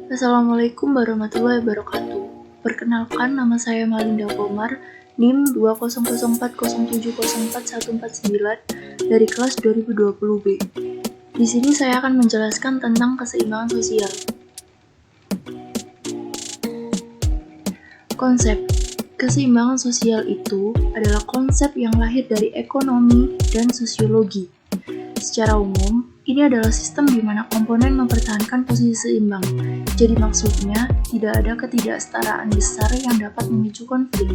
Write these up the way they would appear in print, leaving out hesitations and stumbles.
Assalamualaikum warahmatullahi wabarakatuh. Perkenalkan, nama saya Malinda Komar, NIM 20040704149 dari kelas 2020B. Di sini saya akan menjelaskan tentang keseimbangan sosial. Konsep keseimbangan sosial itu adalah konsep yang lahir dari ekonomi dan sosiologi. Secara umum, ini adalah sistem di mana komponen mempertahankan posisi seimbang. Jadi maksudnya, tidak ada ketidaksetaraan besar yang dapat memicu konflik.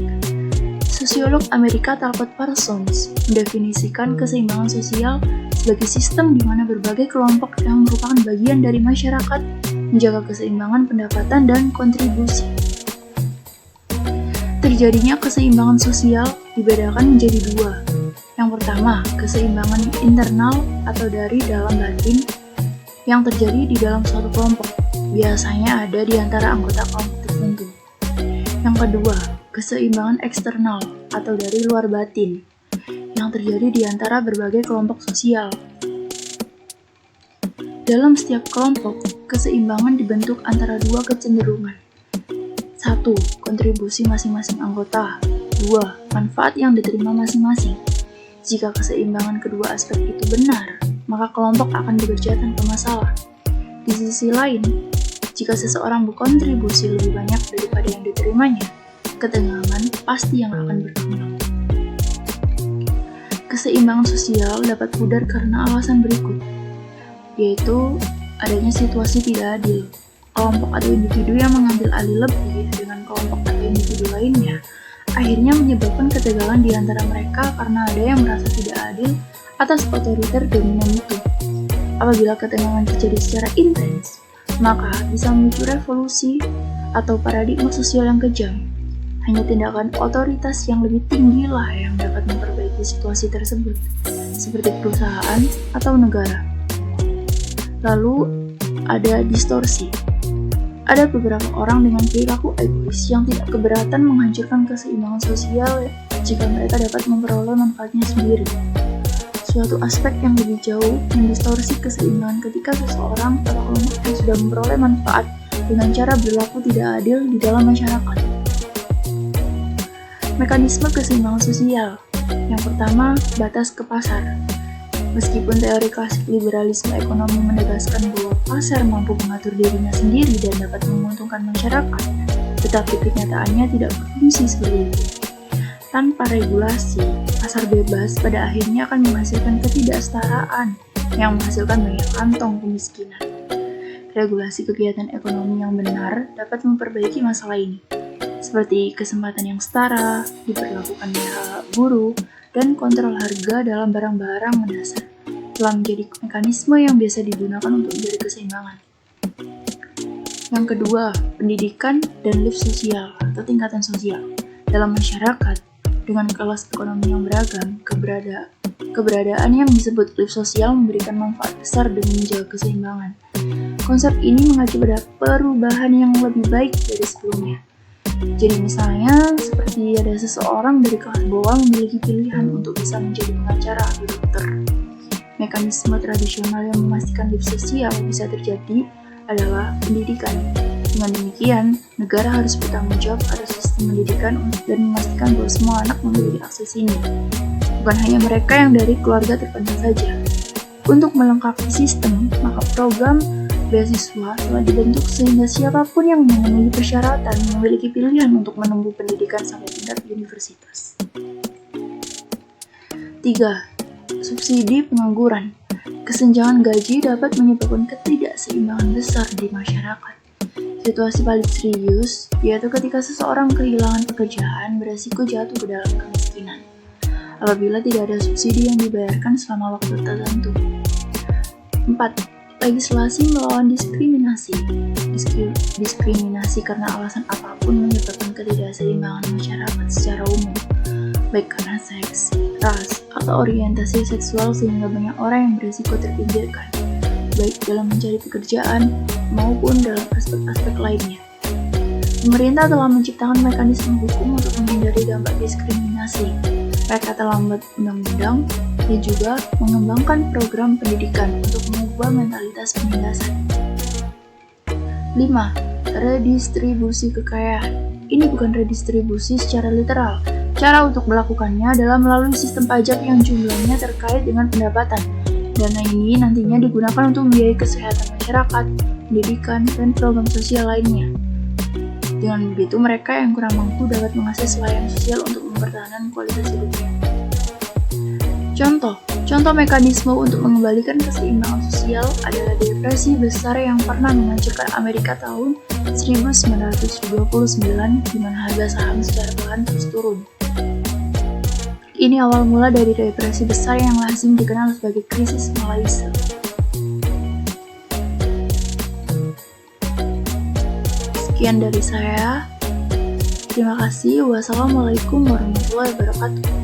Sosiolog Amerika Talcott Parsons mendefinisikan keseimbangan sosial sebagai sistem di mana berbagai kelompok yang merupakan bagian dari masyarakat menjaga keseimbangan pendapatan dan kontribusi. Terjadinya keseimbangan sosial dibedakan menjadi dua. Yang pertama, keseimbangan internal atau dari dalam batin yang terjadi di dalam suatu kelompok, biasanya ada di antara anggota kelompok tertentu. Yang kedua, keseimbangan eksternal atau dari luar batin yang terjadi di antara berbagai kelompok sosial. Dalam setiap kelompok, keseimbangan dibentuk antara dua kecenderungan. 1. Kontribusi masing-masing anggota. 2. Manfaat yang diterima masing-masing. Jika keseimbangan kedua aspek itu benar, maka kelompok akan bekerja tanpa masalah. Di sisi lain, jika seseorang berkontribusi lebih banyak daripada yang diterimanya, ketegangan pasti yang akan berkembang. Keseimbangan sosial dapat pudar karena alasan berikut, yaitu adanya situasi tidak adil. Kelompok atau individu yang mengambil alih lebih dengan kelompok atau individu lainnya akhirnya menyebabkan ketegangan di antara mereka karena ada yang merasa tidak adil atas otoriter dominan itu. Apabila ketegangan terjadi secara intens, maka bisa memicu revolusi atau paradigma sosial yang kejam. Hanya tindakan otoritas yang lebih tinggi lah yang dapat memperbaiki situasi tersebut, seperti perusahaan atau negara. Lalu ada distorsi. Ada beberapa orang dengan perilaku egois yang tidak keberatan menghancurkan keseimbangan sosial jika mereka dapat memperoleh manfaatnya sendiri. Suatu aspek yang lebih jauh mendistorsi keseimbangan ketika seseorang atau kelompok yang sudah memperoleh manfaat dengan cara berlaku tidak adil di dalam masyarakat. Mekanisme keseimbangan sosial. Yang pertama, batas ke pasar. Meskipun teori klasik liberalisme ekonomi menegaskan bahwa pasar mampu mengatur dirinya sendiri dan dapat menguntungkan masyarakat, tetapi kenyataannya tidak berfungsi seperti itu. Tanpa regulasi, pasar bebas pada akhirnya akan menghasilkan ketidaksetaraan yang menghasilkan banyak kantong kemiskinan. Regulasi kegiatan ekonomi yang benar dapat memperbaiki masalah ini, seperti kesempatan yang setara, diberlakukannya hak buruh, dan kontrol harga dalam barang-barang mendasar telah menjadi mekanisme yang biasa digunakan untuk menjadi keseimbangan. Yang kedua, pendidikan dan lift sosial atau tingkatan sosial. Dalam masyarakat, dengan kelas ekonomi yang beragam, keberadaan yang disebut lift sosial memberikan manfaat besar demi menjaga keseimbangan. Konsep ini mengacu pada perubahan yang lebih baik dari sebelumnya. Jadi misalnya, seperti ada seseorang dari kelas bawah memiliki pilihan untuk bisa menjadi pengacara atau dokter. Mekanisme tradisional yang memastikan lift sosial bisa terjadi adalah pendidikan. Dengan demikian, negara harus bertanggung jawab atas sistem pendidikan dan memastikan bahwa semua anak memiliki akses ini. Bukan hanya mereka yang dari keluarga terpencil saja. Untuk melengkapi sistem, maka program beasiswa telah dibentuk sehingga siapapun yang memenuhi persyaratan memiliki pilihan untuk menempuh pendidikan sampai tingkat universitas. 3. Subsidi pengangguran. Kesenjangan gaji dapat menyebabkan ketidakseimbangan besar di masyarakat. Situasi paling serius yaitu ketika seseorang kehilangan pekerjaan beresiko jatuh ke dalam kemiskinan apabila tidak ada subsidi yang dibayarkan selama waktu tertentu. 4. Legislasi melawan diskriminasi. Diskriminasi karena alasan apapun menyebabkan ketidakseimbangan masyarakat secara umum, baik karena seks, ras, atau orientasi seksual sehingga banyak orang yang berisiko terpinggirkan, baik dalam mencari pekerjaan maupun dalam aspek-aspek lainnya. Pemerintah telah menciptakan mekanisme hukum untuk menghindari dampak diskriminasi. Mereka telah membuat undang-undang dan juga mengembangkan program pendidikan untuk mengubah mentalitas penindasan. 5. Redistribusi kekayaan. Ini bukan redistribusi secara literal. Cara untuk melakukannya adalah melalui sistem pajak yang jumlahnya terkait dengan pendapatan. Dana ini nantinya digunakan untuk membiayai kesehatan masyarakat, pendidikan, dan program sosial lainnya. Dengan begitu, mereka yang kurang mampu dapat mengakses layanan sosial untuk mempertahankan kualitas hidupnya. Contoh mekanisme untuk mengembalikan keseimbangan sosial adalah depresi besar yang pernah menghancurkan Amerika tahun 1929, di mana harga saham secara perlahan terus turun. Ini awal mula dari depresi besar yang lazim dikenal sebagai krisis Malaysia. Sekian dari saya. Terima kasih. Wassalamualaikum warahmatullahi wabarakatuh.